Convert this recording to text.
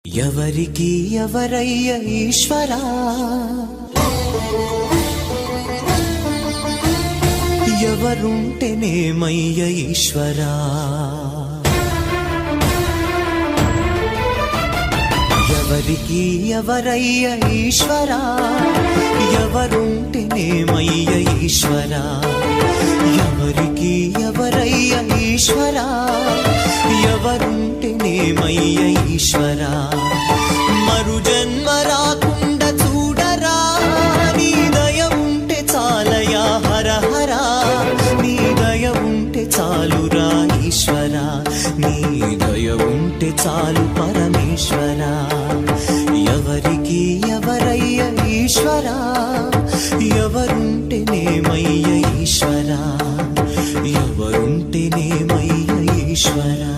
ఎవరికి ఎవరయ్య ఈశ్వరా, ఎవరుంటేనేమయ్య ఈశ్వరా, ఎవరికి ఎవరయ్య ఈశ్వరా, ఎవరుంటేనేమయ్య ఈశ్వరా, ఎవరికి ఎవరయ్య ఈశ్వరా, ఎవరుంటేనేమయ్య ఈశ్వరా, మరు జన్మ రాకుండా చూడరా, నీ దయ ఉంటే చాలయా హర హర, నీ దయ ఉంటే చాలురా ఈశ్వరా, నీ దయ ఉంటే చాలు పరమేశ్వరా, ఎవరికి ఎవరయ్య ఈశ్వరా, ఎవరుంటేనేమయ్య ఈశ్వరా, ఎవరుంటేనేమయ్య ఈశ్వరా.